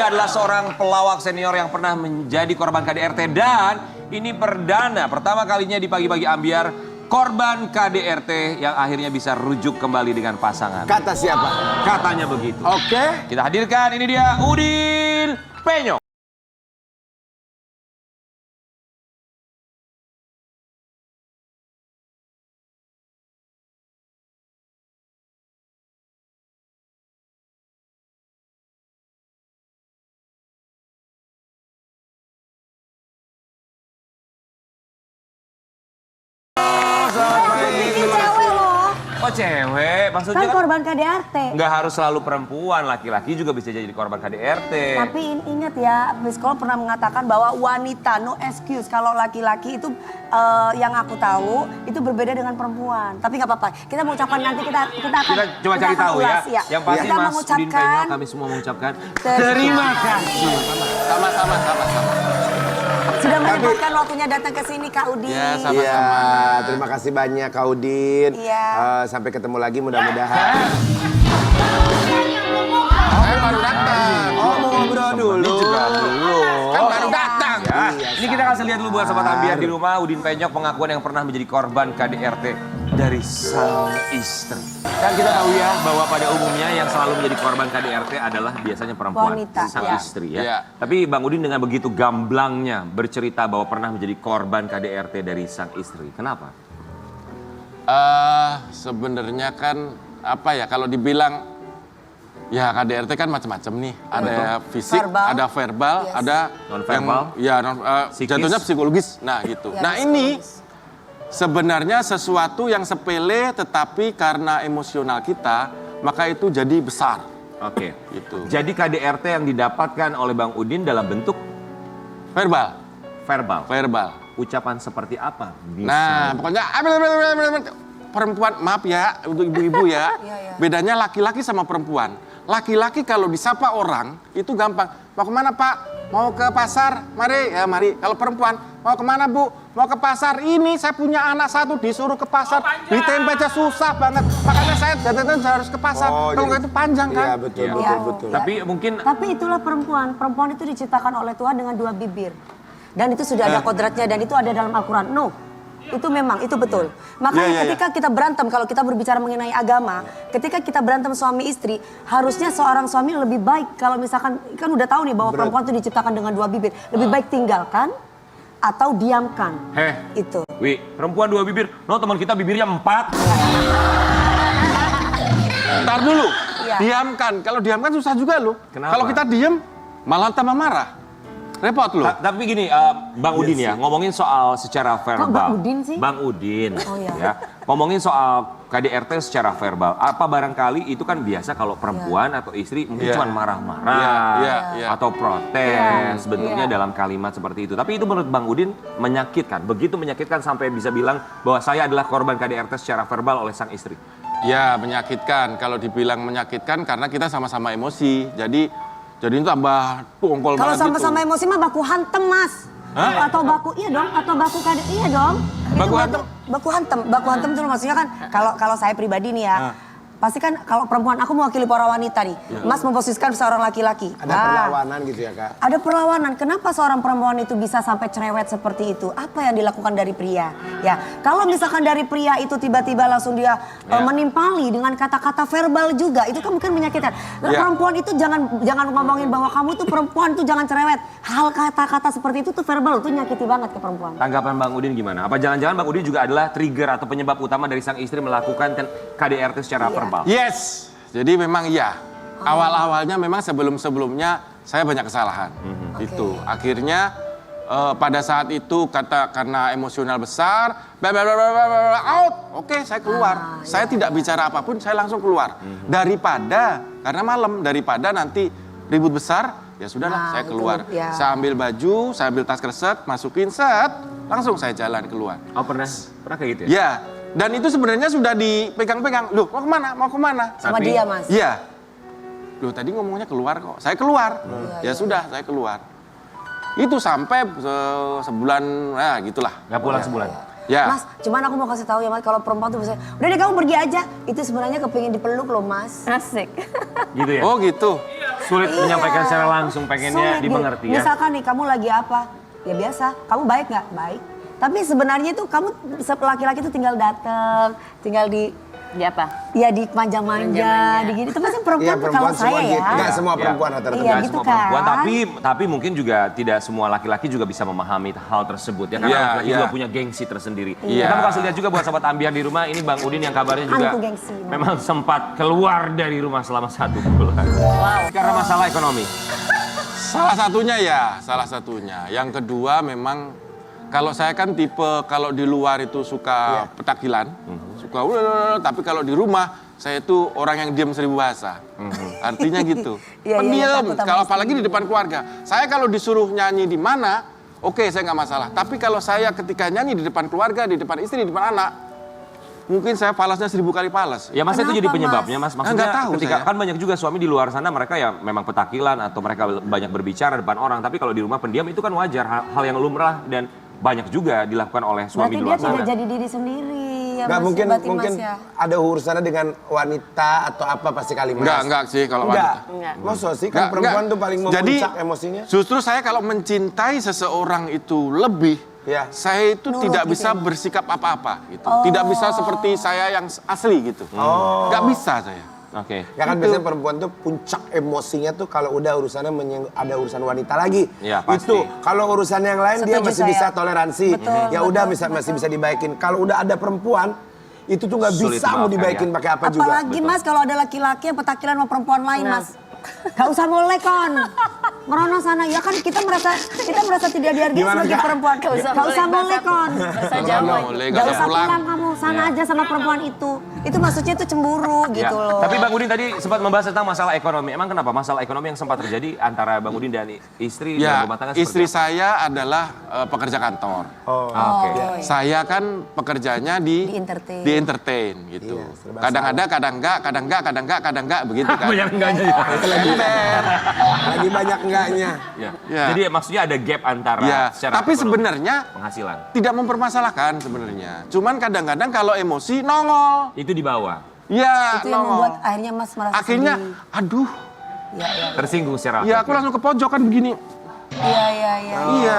dia adalah seorang pelawak senior yang pernah menjadi korban KDRT dan ini pertama kalinya di Pagi-Pagi Ambiar korban KDRT yang akhirnya bisa rujuk kembali dengan pasangan. Kata siapa? Katanya begitu. Oke. Kita hadirkan, ini dia Udin Penyok. Oh cewek, maksudnya Kan korban KDRT. nggak harus selalu perempuan, laki-laki juga bisa jadi korban KDRT. Tapi ingat ya, Miss Cole pernah mengatakan bahwa wanita no excuse. Kalau laki-laki itu yang aku tahu itu berbeda dengan perempuan. Tapi nggak apa-apa. Kita mengucapkan nanti kita akan Kita coba cari akan tahu ya. ulas, Yang pasti kita Mas Udin Penyok, kami semua mengucapkan terima kasih. Sama-sama. sudah menyempatkan waktunya datang ke sini Kak Udin. Ya, sama-sama. Terima kasih banyak Kak Udin. Iya. Sampai ketemu lagi mudah-mudahan. Saya baru datang. Oh, mau ngobrol dulu. Kan baru datang. Ya. Ini kita kasih lihat dulu buat Sobat Ambiar di rumah. Udin Penyok pengakuan yang pernah menjadi korban KDRT dari sang istri. Dan kita tahu ya bahwa pada umumnya yang selalu menjadi korban KDRT adalah biasanya perempuan, wanita, sang ya. istri ya. Ya. Tapi Bang Udin dengan begitu gamblangnya bercerita bahwa pernah menjadi korban KDRT dari sang istri. Kenapa? Sebenarnya kan apa ya, kalau dibilang ya KDRT kan macam-macam nih. Ada fisik, Verbal. ada verbal, Yes. ada Non-verbal. Psikis. jatuhnya psikologis. Nah gitu. Ya, Nah ini sebenarnya sesuatu yang sepele, tetapi karena emosional kita maka itu jadi besar. Oke. Gitu. Jadi KDRT yang didapatkan oleh Bang Udin dalam bentuk Verbal, verbal. verbal. Ucapan seperti apa? Bisa. Nah, pokoknya perempuan, maaf ya untuk ibu-ibu ya. Bedanya laki-laki sama perempuan. Laki-laki kalau disapa orang itu gampang. Mau kemana Pak? Mau ke pasar? Mari, ya mari. Kalau perempuan, mau kemana Bu? Mau ke pasar. Ini saya punya anak satu disuruh ke pasar. Ditempel aja susah banget. Makanya saya datang harus ke pasar. Kalau nggak itu panjang kan? Iya, betul. Tapi mungkin Tapi itulah perempuan. Perempuan itu diciptakan oleh Tuhan dengan dua bibir. Dan itu sudah ada kodratnya dan itu ada dalam Al-Quran. No, itu memang, itu betul. Makanya ketika kita berantem, kalau kita berbicara mengenai agama, ketika kita berantem suami istri, harusnya seorang suami lebih baik kalau misalkan, kan udah tahu nih bahwa perempuan itu diciptakan dengan dua bibir. Lebih baik tinggalkan atau diamkan. Itu. Wi, perempuan dua bibir. No, teman kita bibirnya 4. Ntar dulu, Iya. diamkan. Kalau diamkan susah juga loh. Kenapa? Kalau kita diem, malah tambah marah. Repot loh. Tapi gini, Bang Udin ya, ngomongin soal secara verbal. Bang Udin sih? Bang Udin. Oh, iya. Ya. Ngomongin soal KDRT secara verbal. Apa barangkali itu kan biasa kalau perempuan atau istri mungkin Iya. cuma marah-marah. Iya. Atau protes, bentuknya dalam kalimat seperti itu. Tapi itu menurut Bang Udin menyakitkan. Begitu menyakitkan sampai bisa bilang bahwa saya adalah korban KDRT secara verbal oleh sang istri. Ya, menyakitkan. Kalau dibilang menyakitkan karena kita sama-sama emosi. Jadi itu tambah pungkol Kalau banget gitu. sama-sama emosi mah baku hantem Mas. Atau baku, iya dong, atau baku kade, iya dong. Baku Itu hantem? Baku hantem itu maksudnya kan kalau saya pribadi nih ya. Pasti kan kalau perempuan, aku mewakili para wanita nih. Mas memposisikan seorang laki-laki. Ada perlawanan gitu ya Kak? Ada perlawanan. Kenapa seorang perempuan itu bisa sampai cerewet seperti itu? Apa yang dilakukan dari pria? Ya, kalau misalkan dari pria itu tiba-tiba langsung dia menimpali dengan kata-kata verbal juga, itu kan mungkin menyakitkan. Nah, perempuan itu jangan ngomongin bahwa kamu itu perempuan tuh jangan cerewet. Hal kata-kata seperti itu tuh verbal tuh nyakiti banget ke perempuan. Tanggapan Bang Udin gimana? Apa jangan-jangan Bang Udin juga adalah trigger atau penyebab utama dari sang istri melakukan KDRT secara verbal? Yes. Jadi memang iya. Awal-awalnya memang sebelum-sebelumnya saya banyak kesalahan. Itu. Akhirnya pada saat itu karena emosional besar, out. Oke, saya keluar. Saya tidak bicara apapun, saya langsung keluar. Karena malam, daripada nanti ribut besar, ya sudahlah, saya keluar. Saya ambil baju, saya ambil tas kresek, masukin set, langsung saya jalan keluar. Oh pernah kayak gitu ya? Ya, dan itu sebenarnya sudah dipegang-pegang. Loh, mau kemana? Mau kemana? Sama dia Mas. Iya. Loh, tadi ngomongnya keluar kok. Saya keluar. Ya sudah, saya keluar. Itu sampai sebulan, nah gitulah. Nggak pulang sebulan? Ya. Mas, cuman aku mau kasih tahu ya Mas, kalau perempuan tuh biasanya, udah deh kamu pergi aja. Itu sebenarnya kepingin dipeluk loh Mas. Asik. Gitu ya? Oh gitu. sulit menyampaikan secara langsung, pengennya Sulit, dimengerti ya. Misalkan nih kamu lagi apa? Ya biasa, kamu baik nggak? Baik. Tapi sebenarnya itu kamu laki-laki itu tinggal datang, tinggal di Di apa? ya di manja-manja, di gini. Itu pasti perempuan, Iya, tuh kalau perempuan semua saya gitu. ya. Nggak semua Iya. perempuan rata-rata. Iya, Nggak gitu semua kan. perempuan, tapi mungkin juga tidak semua laki-laki juga bisa memahami hal tersebut ya, karena Iya, laki-laki iya. juga punya gengsi tersendiri. Iya. Kita mau kasih lihat juga buat sahabat ambiar di rumah, ini Bang Udin yang kabarnya juga Antu gengsi. memang sempat keluar dari rumah selama 1 bulan. Karena masalah ekonomi. Salah satunya. Yang kedua memang kalau saya kan tipe kalau di luar itu suka petakilan, suka tapi kalau di rumah saya itu orang yang diam 1000 bahasa. Artinya gitu. Iya, iya, Pendiam, takut sama kalau istri. apalagi di depan keluarga. Saya kalau disuruh nyanyi di mana, oke saya nggak masalah. Tapi kalau saya ketika nyanyi di depan keluarga, di depan istri, di depan anak, mungkin saya palasnya 1000 kali palas. Ya Mas, itu jadi Kenapa, penyebabnya Mas. Maksudnya Nggak tahu ketika saya. kan banyak juga suami di luar sana mereka ya memang petakilan atau mereka banyak berbicara depan orang, tapi kalau di rumah pendiam itu kan wajar, hal yang lumrah dan banyak juga dilakukan oleh suami Berarti di dia luar sana. tidak jadi diri sendiri ya Nggak, Mas, mungkin berarti mungkin Mas ya. ada urusannya dengan wanita atau apa pasti kali Mas. Enggak sih kalau Enggak. Enggak. Masa sih kan perempuan tuh paling Jadi, memuncak emosinya. justru saya kalau mencintai seseorang itu lebih, Ya. saya itu Nurut tidak gitu bisa ya? bersikap apa-apa gitu. Tidak bisa seperti saya yang asli gitu. Nggak bisa saya. Oke. Ya kan biasanya perempuan tuh puncak emosinya tuh kalau udah urusannya ada urusan wanita lagi. Iya, pasti. Itu kalau urusan yang lain dia Setuju masih saya. bisa toleransi. Betul, Ya udah betul, masih bisa dibaikin. Kalau udah ada perempuan itu tuh nggak Sulit bisa mau dimaafkan, dibaikin ya. pakai apa juga. Apalagi Mas kalau ada laki-laki yang petakilan sama perempuan lain Nah. Mas. Gak usah mulai kon. Merono sana ya kan kita merasa tidak dihargai Gimana, sebagai Kak? perempuan. Gak usah Gak usah mulai, mulai kon. Gak usah jauh. Boleh, Gak nggak usah usah pulang kamu sana aja sama perempuan itu. Itu maksudnya itu cemburu Ya. gitu loh. Tapi Bang Udin tadi sempat membahas tentang masalah ekonomi. Emang kenapa masalah ekonomi yang sempat terjadi antara Bang Udin dan istri Ya, dalam rumah tangga istri seperti saya adalah pekerja kantor. Oh. apa? Oke. Saya kan pekerjanya Di entertain. di entertain gitu. Iya, serba Kadang ada, kadang enggak begitu kan. Banyak enggaknya ya. Lagi banyak enggaknya. Ya. Ya. Jadi maksudnya ada gap antara Ya, secara tapi ekonomi, sebenarnya penghasilan. tidak mempermasalahkan sebenarnya. Cuman kadang-kadang kalau emosi nongol. Itu di bawah. Ya, Itu yang nongol. membuat akhirnya Mas merasa Akhirnya, sedih. aduh, Ya, ya. Tersinggung secara ya aku langsung ke pojokan begini. Iya, iya, iya. Iya.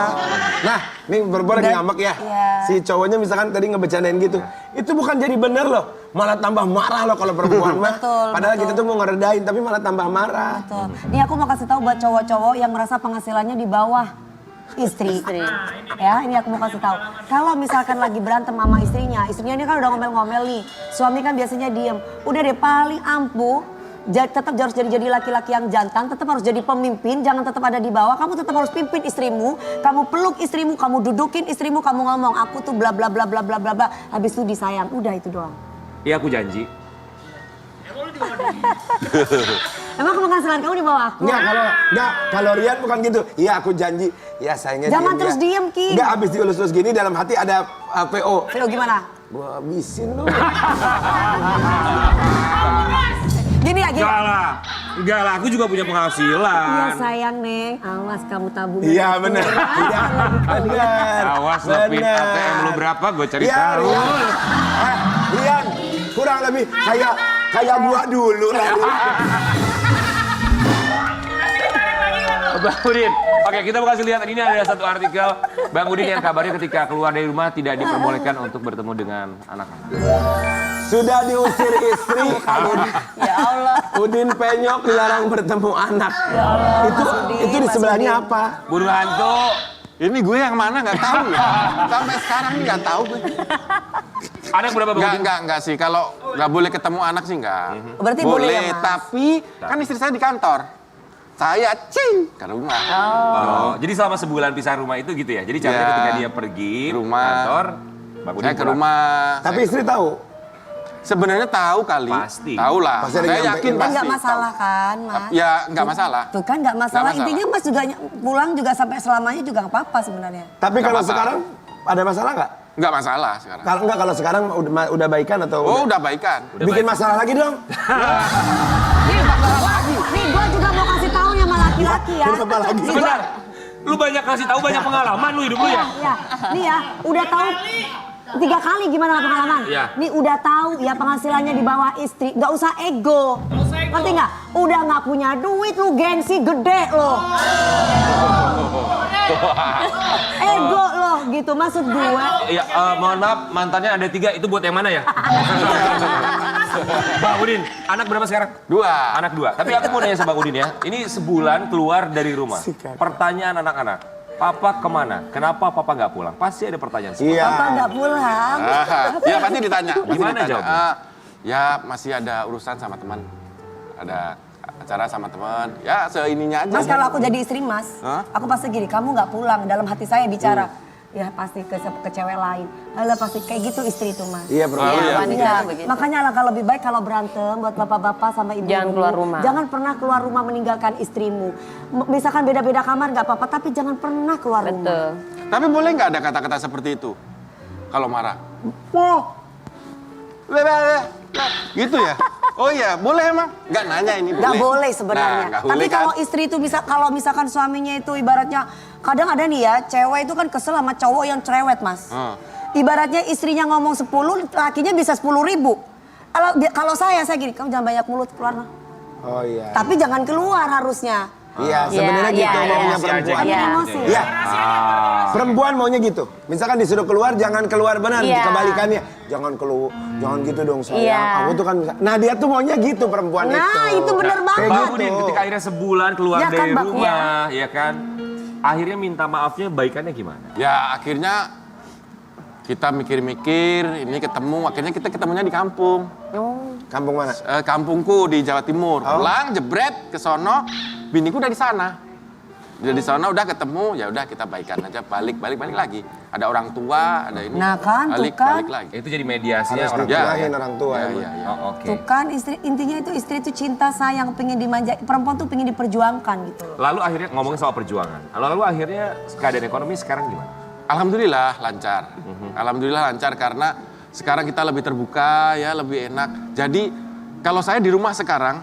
Nah, nih perempuan lagi Dan- ngambek ya. Iya. Si cowoknya misalkan tadi ngebecandain gitu. Itu bukan jadi bener loh. Malah tambah marah loh kalau perempuan mah. Betul, Padahal betul. kita tuh mau ngeredain tapi malah tambah marah. Betul. Nih aku mau kasih tahu buat cowok-cowok yang merasa penghasilannya di bawah istri. Ya, ini aku mau kasih tahu. Kalau misalkan lagi berantem sama istrinya ini kan udah ngomel-ngomel nih. Suami kan biasanya diem. Udah deh paling ampuh. Tetap harus jadi laki-laki yang jantan, tetap harus jadi pemimpin, jangan tetap ada di bawah. Kamu tetap harus pimpin istrimu, kamu peluk istrimu, kamu dudukin istrimu, kamu ngomong aku tuh bla bla bla bla bla bla bla. Habis itu disayang, udah itu doang. Iya aku janji. Emang penghasilan kamu di bawah aku? Kalau Rian bukan gitu. Iya aku janji. Ya sayangnya Jangan terus diem, Ki. Enggak habis dielus-elus gini dalam hati ada PO. Vio gimana? Gua habisin lu. Gini ya, gini. Enggak lah, aku juga punya Iya penghasilan. sayang Neng, awas kamu tabung. Iya benar. Iya benar. Awas lo pin ATM lu berapa, gue cari Iya, tahu. Rian. Rian, kurang lebih kayak gua dulu lah. Bang Udin, oke kita mau kasih lihat ini ada satu artikel Bang Udin yang kabarnya ketika keluar dari rumah tidak diperbolehkan untuk bertemu dengan anak-anak. Sudah diusir istri, Ya Allah. Udin Penyok dilarang bertemu anak. Itu di Mas sebelahnya Udin. apa? Burung hantu. Ini gue yang mana nggak tahu ya. Sampai sekarang nggak tahu gue. Anak berapa Bang Udin? Enggak sih. Kalau nggak boleh ketemu anak sih nggak. Berarti boleh ya, Mas? Tapi kan istri saya di kantor. Saya ke rumah. Oh, jadi selama sebulan pisah rumah itu gitu ya? Jadi caranya Ya. ketika dia pergi Rumah. kantor, Bang Udin Saya ke pulang. rumah. Tapi istri tahu. Sebenarnya tahu kali. Pasti. Tahu lah. Pasti ada Saya nyampein. yakin Dan pasti. nggak masalah kan, Mas? Ya nggak masalah. Tuh kan nggak masalah. Nggak masalah. Intinya Mas juga pulang juga sampai selamanya juga nggak apa-apa sebenarnya. Tapi Nggak kalau apa-apa. sekarang ada masalah nggak? Nggak masalah sekarang. Kalau sekarang udah baikan atau Oh udah baikan. bikin masalah lagi dong? Nih gue juga mau kasih tahu sama laki-laki ya. Kenapa lagi? Sebentar, lu banyak kasih tahu banyak pengalaman lu hidup lu ya? Ya, nih ya, udah tahu 3 kali gimana nggak pengalaman? Iya. Nih udah tahu ya penghasilannya di bawah istri, nggak usah ego. Ngerti nggak? Udah nggak punya duit lu gengsi gede lo. Ego lo gitu maksud gue. Iya, mohon maaf, mantannya ada 3, itu buat yang mana ya? Bang Udin, anak berapa sekarang? 2. Anak 2. Tapi aku mau nanya sama Bang Udin ya. Ini sebulan keluar dari rumah. Pertanyaan anak-anak. Papa kemana? Kenapa papa nggak pulang? Pasti ada pertanyaan seperti Iya. Papa nggak pulang. Ya pasti ditanya. Pasti Gimana ditanya. jawabnya? Ya masih ada urusan sama teman. Ada acara sama teman. Ya seininya aja. Mas kalau aku jadi istri Mas, Hah? aku pasti gini, kamu nggak pulang. Dalam hati saya bicara, ya pasti ke cewek lain. Alah pasti kayak gitu istri itu Mas. Iya, bro. iya. wanita Iya, begitu. makanya alangkah lebih baik kalau berantem buat bapak-bapak sama ibu. Jangan keluar rumah. Jangan pernah keluar rumah meninggalkan istrimu. Misalkan beda-beda kamar nggak apa-apa, tapi jangan pernah keluar rumah. Betul. Tapi boleh nggak ada kata-kata seperti itu? Kalau marah. Oh, Gitu ya? Oh iya, boleh emang? Nggak nanya ini boleh. nggak boleh sebenarnya. Nah, nggak Tapi boleh kalau kan? istri itu bisa, kalau misalkan suaminya itu ibaratnya, kadang ada nih ya, cewek itu kan kesel sama cowok yang cerewet Mas. Ibaratnya istrinya ngomong 10, lakinya bisa 10.000. Kalau saya gini, kamu jangan banyak mulut keluar. Oh iya. Tapi jangan keluar harusnya. Iya, sebenarnya Iya, gitu iya, maunya iya. perempuan. Kan Iya. emosi. Iya. Perempuan maunya gitu. Misalkan disuruh keluar, jangan keluar benar. Iya. Kebalikannya, jangan keluar, jangan gitu dong sayang. Iya. Aku tuh kan bisa. Nah dia tuh maunya gitu perempuan itu. Nah, itu bener banget. Kayak Bang gitu. Udin, ketika akhirnya sebulan keluar Ya kan, dari Bang? rumah, ya kan? Akhirnya minta maafnya baikannya gimana? Ya akhirnya kita mikir-mikir, ini ketemu, akhirnya kita ketemunya di kampung. Kampung mana? Kampungku di Jawa Timur. Oh. Pulang, jebret, ke sono, biniku udah di sana. Udah di sana, udah ketemu, ya udah kita baikan aja, balik lagi. Ada orang tua, ada ini. Nah kan, tuh balik kan. lagi. Itu jadi mediasinya Harus orang dikelahin orang tua. Ya, emang. ya, ya. Oh, oke. Tuh kan intinya itu istri itu cinta sayang, pengen dimanja. Perempuan tuh pengen diperjuangkan gitu loh. Lalu akhirnya ngomongin soal perjuangan. Lalu akhirnya keadaan ekonomi sekarang gimana? Alhamdulillah lancar. Alhamdulillah lancar karena sekarang kita lebih terbuka ya, lebih enak. Jadi kalau saya di rumah sekarang,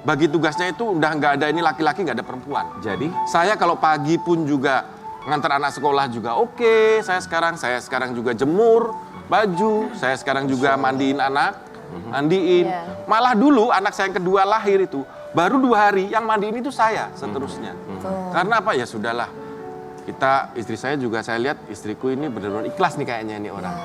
bagi tugasnya itu udah nggak ada ini laki-laki, nggak ada perempuan. Jadi, Saya kalau pagi pun juga ngantar anak sekolah juga oke. Saya sekarang juga jemur baju. Saya sekarang juga mandiin anak, mandiin. Iya. Malah dulu anak saya yang kedua lahir itu baru 2 hari yang mandiin itu saya seterusnya. Karena apa ya sudahlah. Istri saya juga saya lihat istriku ini benar-benar ikhlas nih kayaknya ini orang.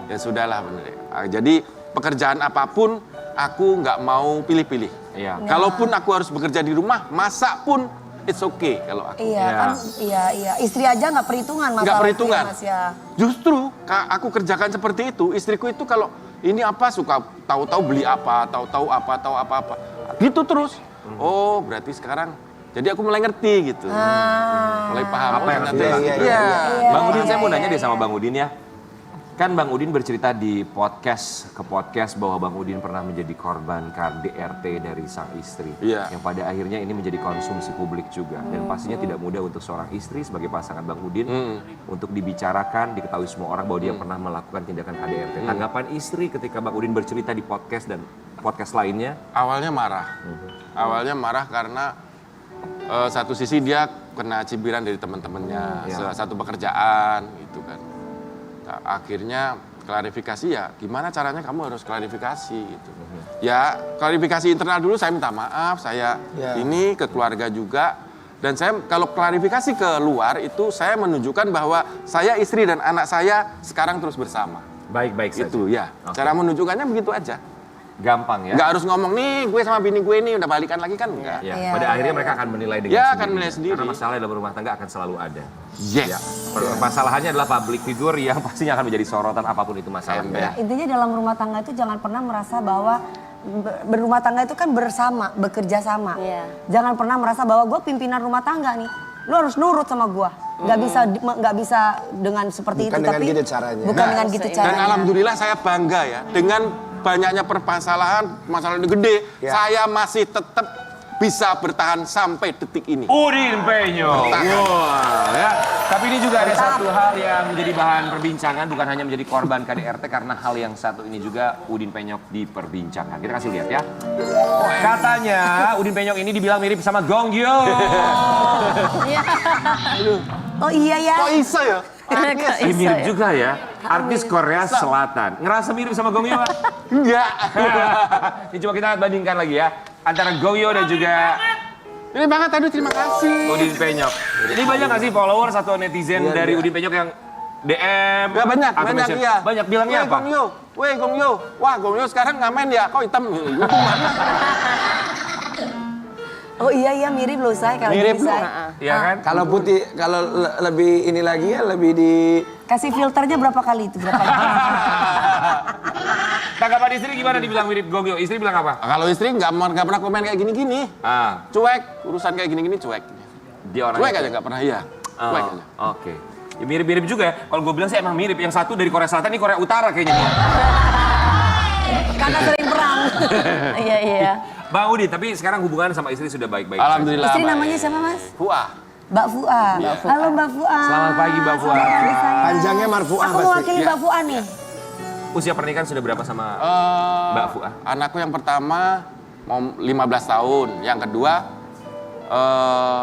Ya sudahlah bener. Jadi pekerjaan apapun aku nggak mau pilih-pilih. iya. Kalaupun aku harus bekerja di rumah, masak pun it's okay kalau aku. Iya Iya. kan, iya. Istri aja nggak perhitungan masalah Nggak itu perhitungan. ya, Mas ya. Justru aku kerjakan seperti itu, istriku itu kalau ini apa suka tahu-tahu beli apa, tahu apa. Gitu terus. Oh, berarti sekarang jadi aku mulai ngerti gitu. Mulai paham. Apa yang ternyata- ngerti? Iya. Bang Udin, saya mau iya, nanya iya, deh sama Bang Udin ya. Kan Bang Udin bercerita di podcast bahwa Bang Udin pernah menjadi korban KDRT dari sang istri. Iya. Yang pada akhirnya ini menjadi konsumsi publik juga. Dan pastinya tidak mudah untuk seorang istri sebagai pasangan Bang Udin untuk dibicarakan, diketahui semua orang bahwa dia pernah melakukan tindakan KDRT. Tanggapan istri ketika Bang Udin bercerita di podcast dan podcast lainnya? Awalnya marah. Awalnya marah karena satu sisi dia kena cibiran dari teman-temannya, Iya. satu pekerjaan gitu kan. Nah, akhirnya klarifikasi ya gimana caranya kamu harus klarifikasi gitu. Ya klarifikasi internal dulu, saya minta maaf, saya Ya. ini ke keluarga juga. Dan saya kalau klarifikasi ke luar itu saya menunjukkan bahwa saya istri dan anak saya sekarang terus bersama. Baik-baik saja. Itu ya. Oke. Cara menunjukkannya begitu aja. Gampang ya? Nggak harus ngomong nih gue sama bini gue ini udah balikan lagi kan enggak. Ya, Iya, pada iya, akhirnya iya. mereka akan menilai dengan Ya, sendirinya. akan menilai sendiri. Karena masalah dalam rumah tangga akan selalu ada. Yes. Ya, permasalahannya adalah public figure yang pastinya akan menjadi sorotan apapun itu masalahnya. Ember. Ya. Intinya dalam rumah tangga itu jangan pernah merasa bahwa berumah tangga itu kan bersama, bekerja sama. Iya. Jangan pernah merasa bahwa gue pimpinan rumah tangga nih. Lu harus nurut sama gue. Nggak bisa dengan seperti Bukan itu. dengan tapi gitu caranya. Bukan Nah, dengan gitu dan Dan caranya. alhamdulillah saya bangga ya dengan banyaknya permasalahan, masalah ini gede, Ya. saya masih tetap bisa bertahan sampai detik ini. Udin Penyok. Bertahan. Wah, ya. Tapi ini juga ada satu hal yang menjadi bahan perbincangan, bukan hanya menjadi korban KDRT, karena hal yang satu ini juga Udin Penyok diperbincangkan. Kita kasih lihat ya. Katanya Udin Penyok ini dibilang mirip sama Gong Yoo. Oh iya ya. Kok iso ya? Mirip juga ya. Artis Korea Selatan. Ngerasa mirip sama Gong Yoo? Enggak. Ini coba kita bandingkan lagi ya. Antara Gong Yoo dan juga Ini banget tadi, terima kasih. Udin Penyok. Ini banyak nggak sih followers atau netizen Iya, dari iya. Udin Penyok yang DM? Ya banyak, atau banyak mention? iya. Banyak bilangnya apa? Weh Gong Yoo, wah Gong Yoo sekarang ngamen ya, kok hitam? Gua gimana? Oh iya mirip loh saya kalau Mirip gini, loh, Say. Iya kan? Kalau putih, kalau lebih ini lagi ya lebih di Kasih filternya berapa kali itu? Berapa kali? Tanggapan istri gimana dibilang mirip Gong Yoo? Istri bilang apa? Kalau istri nggak pernah komen kayak gini-gini. Ah, Cuek, urusan kayak gini-gini cuek. dia orang Cuek aja nggak pernah, iya. Oh, Cuek aja. Oke. Ya, mirip-mirip juga ya. Kalau gue bilang sih emang mirip. Yang satu dari Korea Selatan, ini Korea Utara kayaknya. Karena sering perang. Iya. Bang Udin, tapi sekarang hubungan sama istri sudah baik-baik saja. Alhamdulillah. Istri baik. namanya siapa mas? Fuah. Mbak Fua. Iya. Halo Mbak Fua. Selamat pagi, Mbak Fua. Selamat pagi, sayang. panjangnya marfuah Aku pasti. mewakili Iya. Mbak Fua nih. Usia pernikahan sudah berapa sama Mbak Fuah? Anakku yang pertama mau 15 tahun, yang kedua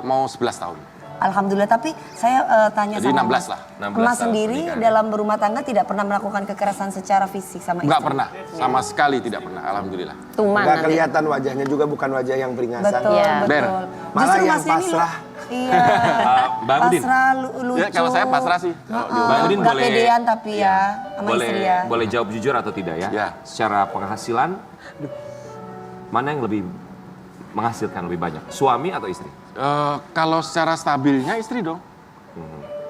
mau 11 tahun. Alhamdulillah, tapi saya tanya Jadi sama 16 lah. 16 Mas tahun sendiri pernikahan. dalam berumah tangga tidak pernah melakukan kekerasan secara fisik sama istri? Enggak pernah, sama sekali tidak pernah, alhamdulillah. Tuman Nggak nanti. kelihatan wajahnya juga bukan wajah yang beringasan. Betul, Iya. betul. Ber. Malah Justru yang Masnya ini pasrah. Iya. Bang Udin. Pasrah, lucu. Ya, kalau saya pasrah sih. Kalau di Bang Udin Nggak boleh- pedean tapi ya sama istri ya. Boleh jawab jujur atau tidak ya? Ya. Secara penghasilan, mana yang lebih menghasilkan lebih banyak? Suami atau istri? Kalau secara stabilnya istri dong.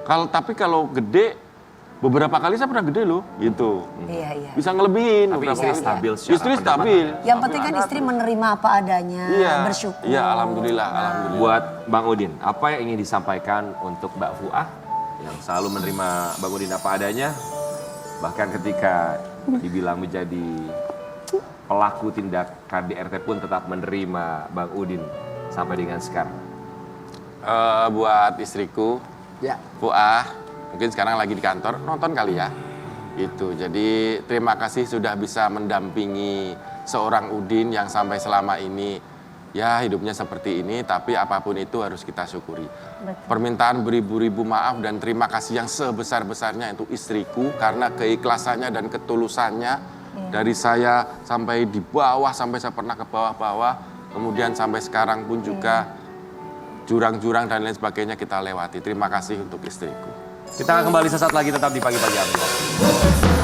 Tapi kalau gede, beberapa kali saya pernah gede loh, gitu. Iya. Bisa ngelebihin. Tapi beberapa istri kali. stabil secara Istri pendapatan. stabil. Yang penting kan istri menerima apa adanya, Iya. bersyukur. Iya, alhamdulillah, alhamdulillah. Buat Bang Udin, apa yang ingin disampaikan untuk Mbak Fuah yang selalu menerima Bang Udin apa adanya, bahkan ketika dibilang menjadi pelaku tindak KDRT pun tetap menerima Bang Udin sampai dengan sekarang. Buat istriku, Ya. Fuah, mungkin sekarang lagi di kantor, nonton kali ya. Itu. Jadi terima kasih sudah bisa mendampingi seorang Udin yang sampai selama ini ya hidupnya seperti ini, tapi apapun itu harus kita syukuri. Permintaan beribu-ribu maaf dan terima kasih yang sebesar-besarnya untuk istriku karena keikhlasannya dan ketulusannya dari saya sampai di bawah, sampai saya pernah ke bawah-bawah, kemudian sampai sekarang pun juga jurang-jurang dan lain sebagainya kita lewati. Terima kasih untuk istriku. Kita akan kembali sesaat lagi tetap di Pagi-Pagi Ambil.